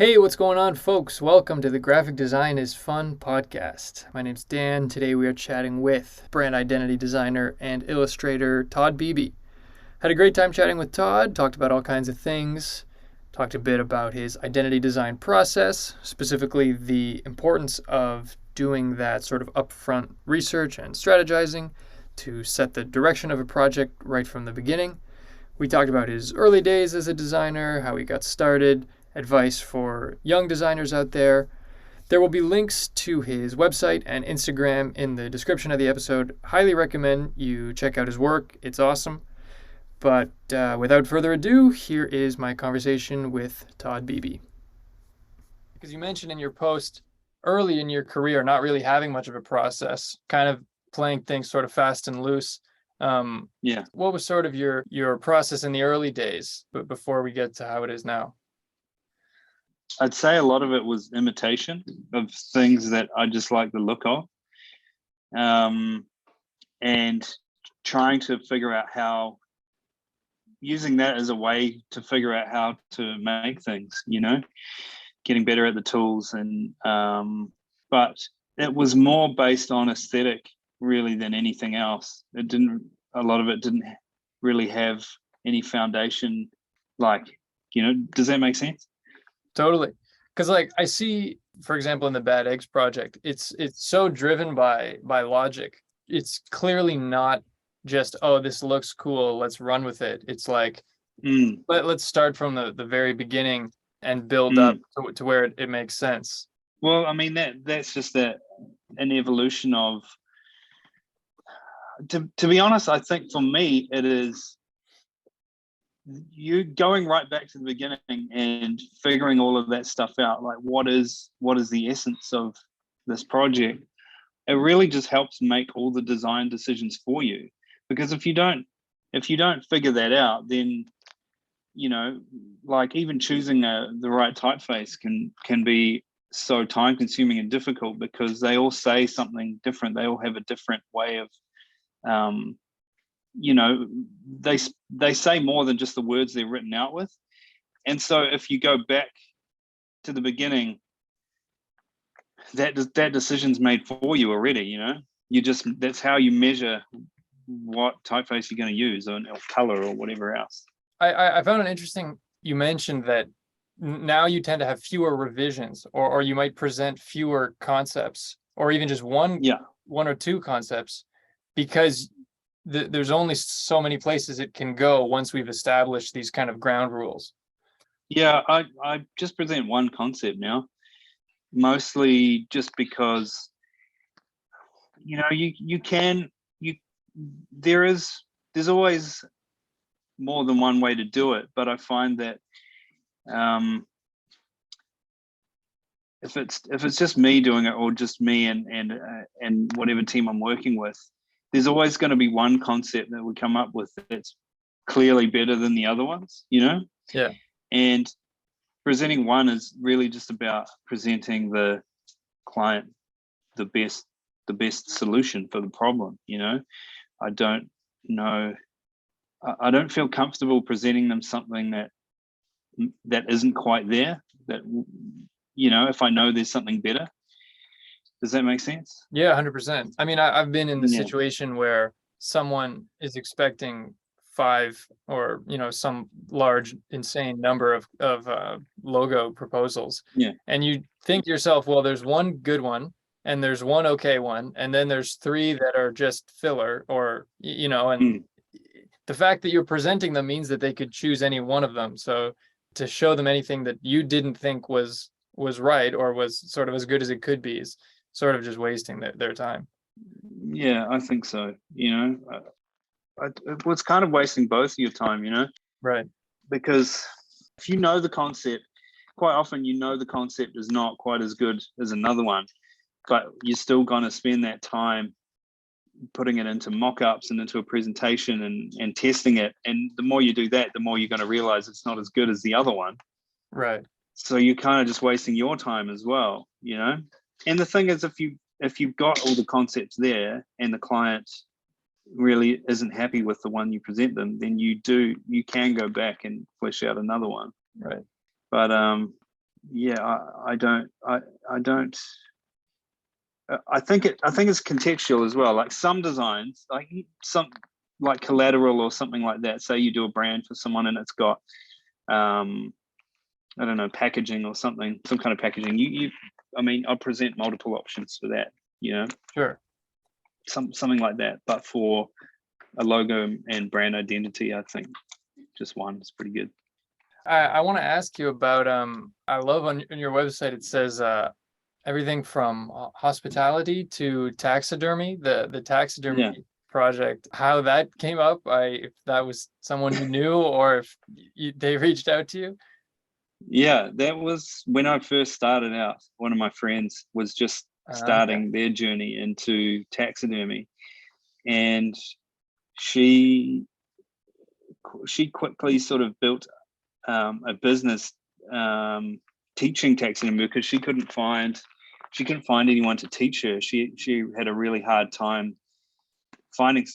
Hey, what's going on, folks? Welcome to the Graphic Design is Fun podcast. My name's Dan. Today we are chatting with brand identity designer and illustrator Todd Beeby. Had a great time chatting with Todd, talked about all kinds of things, talked a bit about his identity design process, specifically the importance of doing that sort of upfront research and strategizing to set the direction of a project right from the beginning. We talked about his early days as a designer, how he got started, advice for young designers out there. There will be links to his website and Instagram in the description of the episode. Highly recommend you check out his work. It's awesome. But without further ado, here is my conversation with Todd Beeby. Because you mentioned in your post early in your career not really having much of a process, kind of playing things sort of fast and loose. Yeah, What was sort of your process in the early days, but before we get to how it is now? I'd say a lot of it was imitation of things that I just like the look of, and trying to figure out how, using that as a way to figure out how to make things, getting better at the tools. But it was more based on aesthetic really than anything else. A lot of it didn't really have any foundation, does that make sense? Totally. Because I see, for example, in the Bad Eggs project, it's so driven by logic. It's clearly not just, oh, this looks cool, let's run with it. It's like, let's start from the very beginning and build up to where it makes sense. Well, I mean, that's just an evolution of, to be honest, I think for me, it is you going right back to the beginning and figuring all of that stuff out. Like, what is the essence of this project? It really just helps make all the design decisions for you. Because if you don't figure that out, then like even choosing the right typeface can be so time consuming and difficult, because they all say something different. They all have a different way of they say more than just the words they're written out with. And so if you go back to the beginning, that decision's made for you already. That's how you measure what typeface you're going to use, or color, or whatever else. I found it interesting you mentioned that now you tend to have fewer revisions, or you might present fewer concepts, or even just one or two concepts, because there's only so many places it can go once we've established these kind of ground rules. Yeah, I just present one concept now, mostly just because there's always more than one way to do it. But I find that if it's just me doing it, or just me and whatever team I'm working with, there's always going to be one concept that we come up with that's clearly better than the other ones, Yeah. And presenting one is really just about presenting the client the best solution for the problem. I don't feel comfortable presenting them something that isn't quite there, that if I know there's something better. Does that make sense? Yeah, 100%. I mean, I've been in the situation where someone is expecting 5 or some large insane number of logo proposals. Yeah. And you think to yourself, well, there's one good one and there's one okay one, and then there's 3 that are just filler, or and the fact that you're presenting them means that they could choose any one of them. So to show them anything that you didn't think was right, or was sort of as good as it could be, is sort of just wasting their time. Yeah, I think so. It's kind of wasting both of your time, Right. Because if you know the concept, quite often the concept is not quite as good as another one, but you're still going to spend that time putting it into mock-ups and into a presentation and testing it. And the more you do that, the more you're going to realize it's not as good as the other one. Right. So you're kind of just wasting your time as well, And the thing is, if you've got all the concepts there and the client really isn't happy with the one you present them, then you can go back and flesh out another one. Right. But yeah, I don't, I don't. I think it's contextual as well. Like some designs, some like collateral or something like that. Say you do a brand for someone and it's got, I don't know, packaging or something, some kind of packaging. I mean, I'll present multiple options for that. You know, Sure. something like that. But for a logo and brand identity, I think just one is pretty good. I want to ask you about I love on your website it says everything from hospitality to taxidermy, the taxidermy Yeah. project, how that came up, if that was someone you knew or if they reached out to you. Yeah, that was when I first started out. One of my friends was just Okay. starting their journey into taxidermy, and she quickly sort of built a business teaching taxidermy because she couldn't find anyone to teach her. She had a really hard time finding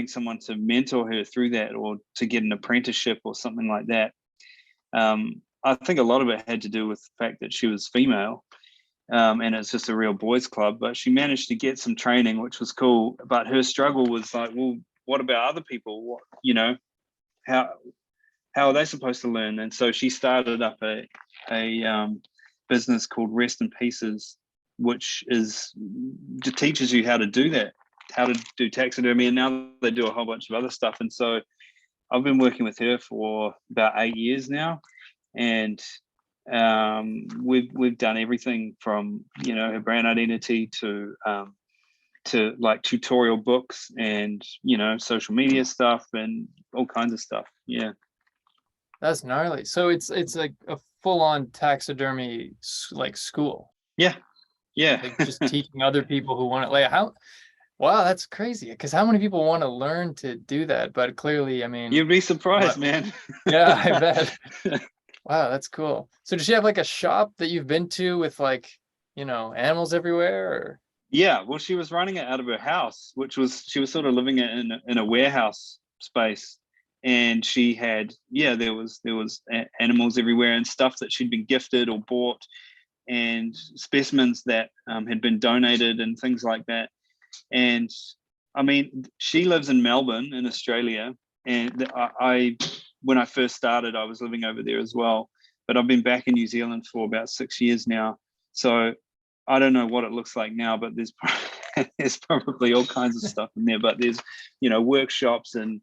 someone to mentor her through that or to get an apprenticeship or something like that. I think a lot of it had to do with the fact that she was female, and it's just a real boys' club. But she managed to get some training, which was cool. But her struggle was like, well, what about other people? What, how how are they supposed to learn? And so she started up a business called Rest in Pieces, which teaches you how to do that, how to do taxidermy, and now they do a whole bunch of other stuff. And so I've been working with her for about 8 years now, and we've done everything from her brand identity to like tutorial books and social media stuff and all kinds of stuff. Yeah. That's gnarly. So it's like a full-on taxidermy like school, Yeah. Yeah. like just teaching other people who want to like how wow, that's crazy. Because how many people want to learn to do that? But clearly, I mean, You'd be surprised, but man. yeah, I bet. Wow, that's cool. So does she have like a shop that you've been to with like, animals everywhere or? Yeah, well, she was running it out of her house, she was sort of living in a warehouse space, and she had there was animals everywhere and stuff that she'd been gifted or bought, and specimens that had been donated and things like that. And I mean, she lives in Melbourne in Australia, and I when I first started, I was living over there as well, but I've been back in New Zealand for about 6 years now, so I don't know what it looks like now, but there's probably all kinds of stuff in there. But there's workshops and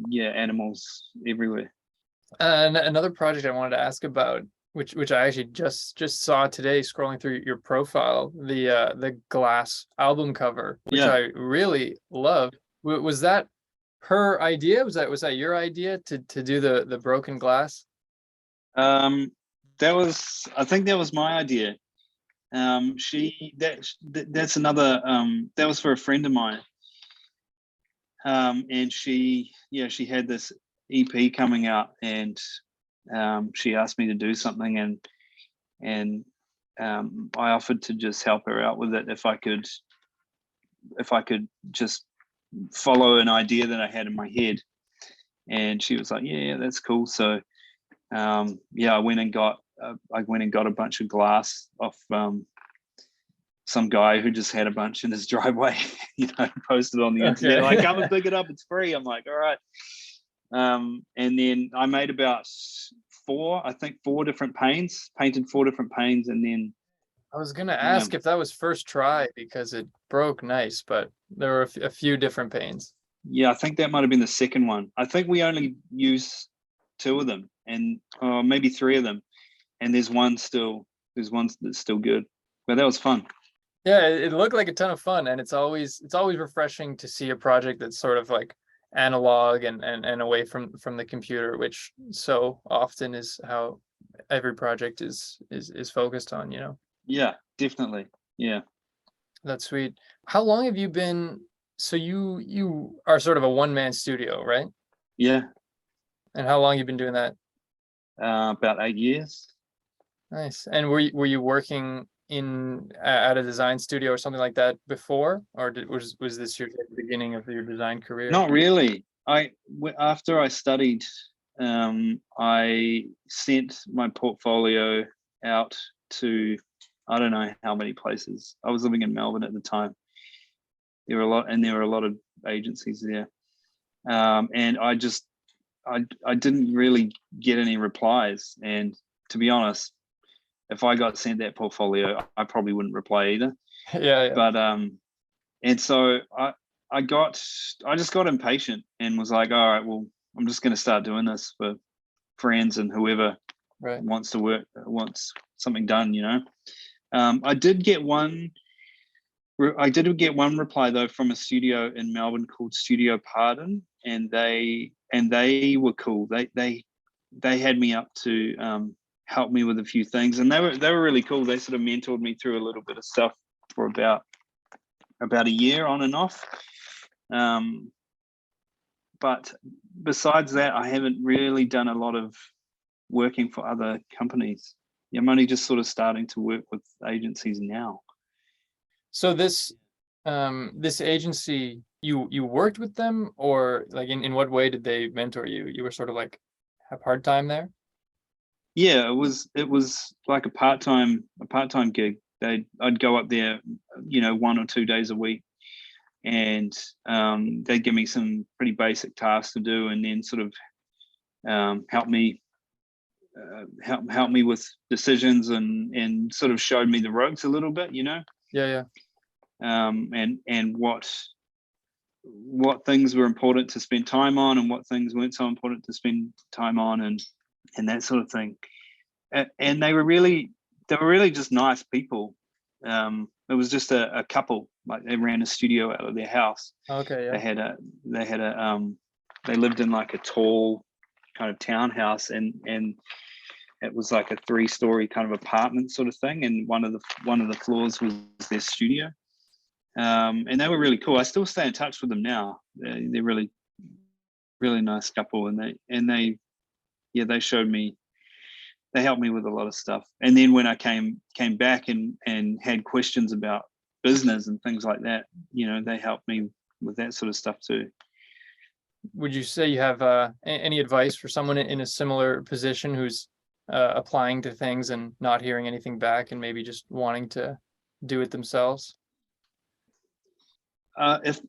yeah, animals everywhere. And another project I wanted to ask about, which I actually just saw today scrolling through your profile, the glass album cover, which Yeah, I really loved. Was that her idea? Was that your idea to do the broken glass? um, I think that was my idea. That's another that was for a friend of mine, and she had this EP coming out, and she asked me to do something, and I offered to just help her out with it if I could just follow an idea that I had in my head. And she was like, yeah, that's cool. So I went and got a bunch of glass off some guy who just had a bunch in his driveway, posted on the internet, like, Okay. come and pick it up, it's free. I'm like, all right. And then I made about four different paints, painted four different paints, and then I was gonna yeah, ask if that was first try because it broke nice, but there were a few different paints. I think that might have been the second one. I think we only use two of them, and maybe three of them, and there's one that's still good, but that was fun. Yeah, it looked like a ton of fun, and it's always refreshing to see a project that's sort of like analog and away from the computer, which so often is how every project is focused on. Yeah, definitely. Yeah. That's sweet. How long have you been? So you are sort of a one-man studio, right? Yeah. And how long you been doing that? About 8 years. Nice. And were you working at a design studio or something like that before, or was this your beginning of your design career? Not really. After I studied, I sent my portfolio out to, I don't know how many places. I was living in Melbourne at the time. There were a lot of agencies there. And I didn't really get any replies. And to be honest, if I got sent that portfolio, I probably wouldn't reply either. Yeah. But and so I just got impatient and was like, all right, well, I'm just going to start doing this for friends and whoever Right. wants something done, I did get one reply though from a studio in Melbourne called Studio Pardon, and they were cool. They had me up to help me with a few things, and they were really cool. They sort of mentored me through a little bit of stuff for about a year on and off. But besides that, I haven't really done a lot of working for other companies. I'm only just sort of starting to work with agencies now. So this agency, you worked with them, or like in what way did they mentor you? You were sort of like have hard time there? Yeah, it was like a part-time gig. I'd go up there, 1 or 2 days a week, and they'd give me some pretty basic tasks to do, and then sort of help me with decisions, and sort of showed me the ropes a little bit, Yeah. and what things were important to spend time on, and what things weren't so important to spend time on, and that sort of thing. And they were really just nice people. It was just a couple, like they ran a studio out of their house. Okay, yeah. They lived in like a tall kind of townhouse, and it was like a 3-story kind of apartment sort of thing, and one of the floors was their studio. And they were really cool. I still stay in touch with them now. They're really, really nice couple, and they showed me, they helped me with a lot of stuff. And then when I came back and had questions about business and things like that, they helped me with that sort of stuff too. Would you say you have any advice for someone in a similar position who's applying to things and not hearing anything back, and maybe just wanting to do it themselves? If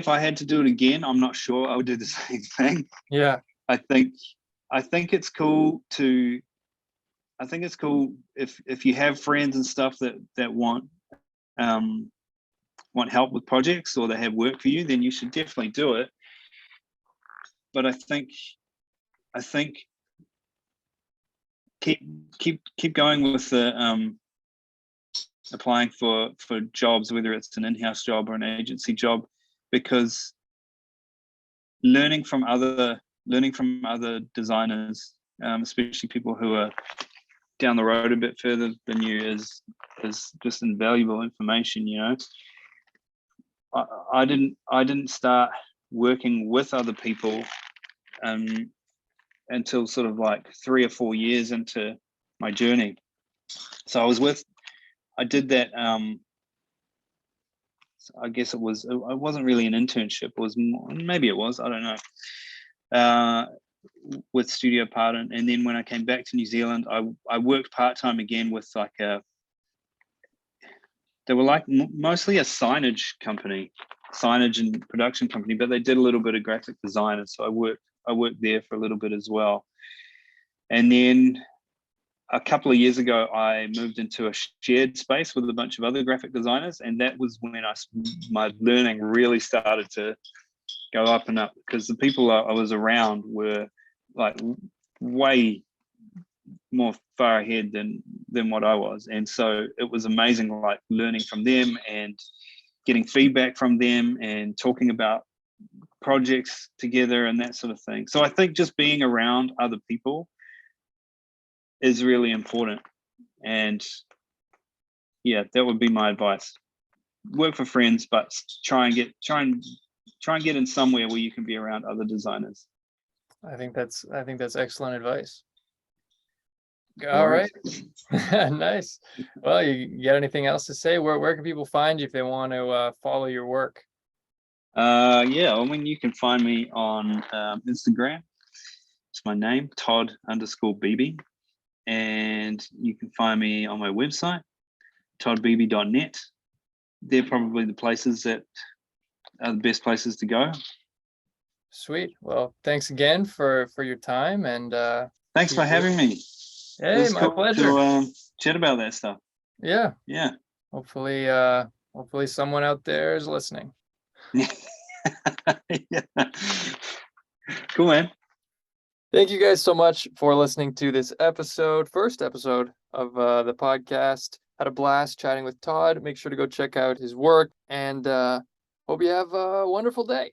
I had to do it again, I'm not sure I would do the same thing. Yeah. I think it's cool to, if you have friends and stuff that want help with projects, or they have work for you, then you should definitely do it. But I think keep going with the applying for jobs, whether it's an in-house job or an agency job, because learning from other designers, especially people who are down the road a bit further than you, is just invaluable information. I didn't start working with other people until sort of like 3 or 4 years into my journey. So I did that. I guess it wasn't really an internship. It was maybe it was, I don't know. With Studio Pardon, and then when I came back to New Zealand, I worked part-time again with like they were like mostly a signage and production company, but they did a little bit of graphic design, and so I worked there for a little bit as well. And then a couple of years ago, I moved into a shared space with a bunch of other graphic designers, and that was when my learning really started to go up and up, because the people I was around were like way more far ahead than what I was. And so it was amazing, like learning from them and getting feedback from them and talking about projects together and that sort of thing. So I think just being around other people is really important. And yeah, that would be my advice. Work for friends, but try and get in somewhere where you can be around other designers. I think that's excellent advice. All All right. Nice. Well, you got anything else to say? Where can people find you if they want to follow your work? Yeah, I mean, you can find me on Instagram. It's my name, Todd _Beeby. and you can find me on my website, toddbeeby.net. They're probably the places that are the best places to go. Sweet. Well, thanks again for your time, and thanks for having me. Hey, it was my cool pleasure. to chat about that stuff. Yeah. Hopefully Someone out there is listening. Yeah. Cool, man. Thank you guys so much for listening to this first episode of the podcast. Had a blast chatting with Todd. Make sure to go check out his work, and hope you have a wonderful day.